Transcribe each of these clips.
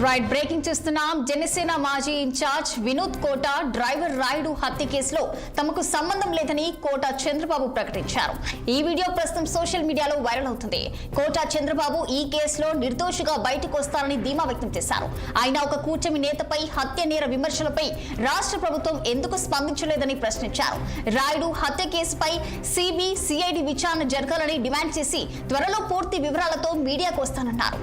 Right breaking చేస్తున్నాం. జనసేన మాజీ incharge Vinod కోట driver Rayudu హత్య కేసులో తమకు సంబంధం లేదని కోట చంద్రబాబు ప్రకటించారు. ఈ వీడియో ప్రస్తుతం సోషల్ మీడియాలో వైరల్ అవుతుంది. కోట చంద్రబాబు ఈ కేసులో నిర్దోషిగా బయటకు వస్తారని ధీమా వ్యక్తం చేశారు. ఆయన ఒక కూటమి నేతపై హత్య నేర విమర్శలపై రాష్ట్ర ప్రభుత్వం ఎందుకు స్పందించలేదని ప్రశ్నించారు. రాయుడు హత్య కేసుపై సిఐడి విచారణ జరగాలని డిమాండ్ చేసి త్వరలో పూర్తి వివరాలతో మీడియాకు వస్తానన్నారు.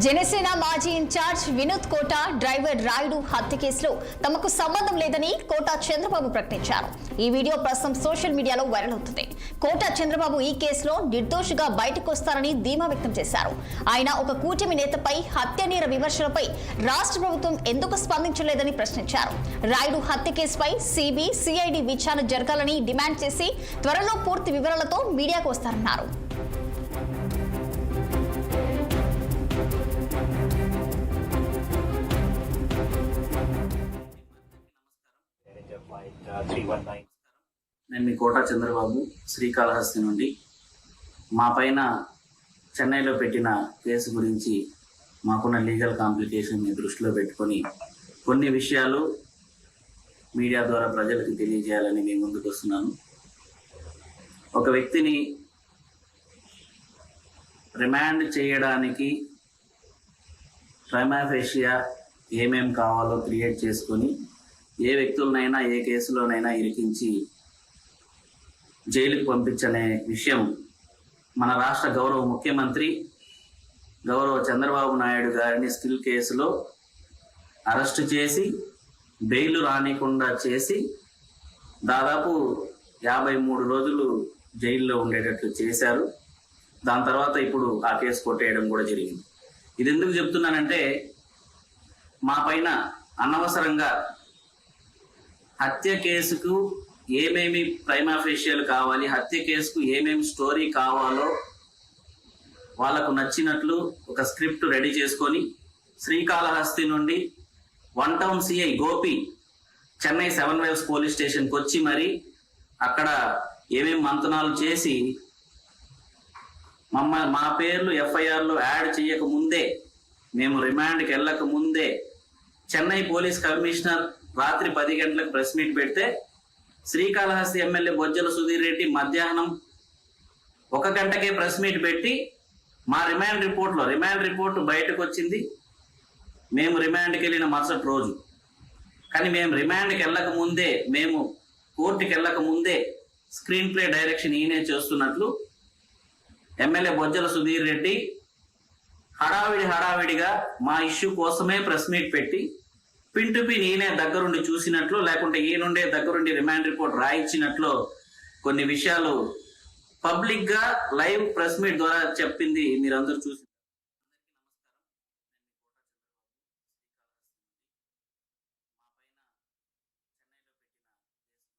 జనసేన మాజీ ఇన్ఛార్జ్ వినోద్ కోట డ్రైవర్ రాయుడు హత్య కేసులో తమకు సంబంధం లేదని కోట చంద్రబాబు ప్రకటించారు. ఈ వీడియో ప్రస్తుతం సోషల్ మీడియాలో వైరల్ అవుతుంది. కోట చంద్రబాబు ఈ కేసులో నిర్దోషిగా బయటకు వస్తారని ధీమా వ్యక్తం చేశారు. ఆయన ఒక కూటమి నేతపై హత్య నేర విమర్శలపై రాష్ట్ర ప్రభుత్వం ఎందుకు స్పందించలేదని ప్రశ్నించారు. రాయుడు హత్య కేసుపై సిఐడి విచారణ జరగాలని డిమాండ్ చేసి త్వరలో పూర్తి వివరాలతో మీడియాకు వస్తారన్నారు. నేను మీ కోట చంద్రబాబు శ్రీకాళహస్తి నుండి. మా పైన చెన్నైలో పెట్టిన కేసు గురించి మాకున్న లీగల్ కాంప్లికేషన్ని దృష్టిలో పెట్టుకొని కొన్ని విషయాలు మీడియా ద్వారా ప్రజలకు తెలియజేయాలని మేము ముందుకు వస్తున్నాను. ఒక వ్యక్తిని రిమాండ్ చేయడానికి ప్రైమా ఫేషియా ఏమేం కావాలో క్రియేట్ చేసుకొని ఏ వ్యక్తులనైనా ఏ కేసులోనైనా ఇరికించి జైలుకు పంపించనే విషయం మన రాష్ట్ర గౌరవ ముఖ్యమంత్రి గౌరవ చంద్రబాబు నాయుడు గారిని స్కిల్ కేసులో అరెస్టు చేసి బెయిల్ రానికుండా చేసి దాదాపు 53 రోజులు జైల్లో ఉండేటట్లు చేశారు. దాని తర్వాత ఇప్పుడు ఆ కేసు కొట్టేయడం కూడా జరిగింది. ఇది ఎందుకు చెప్తున్నానంటే, మా పైన అనవసరంగా హత్య కేసుకు ఏమేమి ప్రైమా ఫేషియల్ కావాలి, హత్య కేసుకు ఏమేమి స్టోరీ కావాలో వాళ్ళకు నచ్చినట్లు ఒక స్క్రిప్ట్ రెడీ చేసుకొని శ్రీకాళహస్తి నుండి 1 town CI Gopi Chennai 7 waves police స్టేషన్కి వచ్చి మరి అక్కడ ఏమేమి మంతనాలు చేసి మా పేర్లు ఎఫ్ఐఆర్లో యాడ్ చేయక ముందే, మేము రిమాండ్కి వెళ్ళక ముందే చెన్నై పోలీస్ కమిషనర్ రాత్రి 10 గంటలకు ప్రెస్ మీట్ పెడితే శ్రీకాళహస్తి ఎమ్మెల్యే బొజ్జల సుధీర్ రెడ్డి మధ్యాహ్నం 1 గంటకే ప్రెస్ మీట్ పెట్టి మా రిమాండ్ రిపోర్ట్ బయటకు వచ్చింది. మేము రిమాండ్కి వెళ్ళిన మరుసటి రోజు. కానీ మేము రిమాండ్కి వెళ్ళక ముందే, మేము కోర్టుకి వెళ్ళక ముందే స్క్రీన్ ప్లే డైరెక్షన్ ఈయనే చేస్తున్నట్లు ఎమ్మెల్యే బొజ్జల సుధీర్ రెడ్డి హడావిడిగా మా ఇష్యూ కోసమే ప్రెస్ మీట్ పెట్టి పిన్ టు పిన్ ఈయనే దగ్గరుండి చూసినట్లు, లేకుంటే ఈయనుండే దగ్గరుండి రిమాండ్ రిపోర్ట్ రాయించినట్లు కొన్ని విషయాలు పబ్లిక్ గా లైవ్ ప్రెస్ మీట్ ద్వారా చెప్పింది మీరందరూ చూసి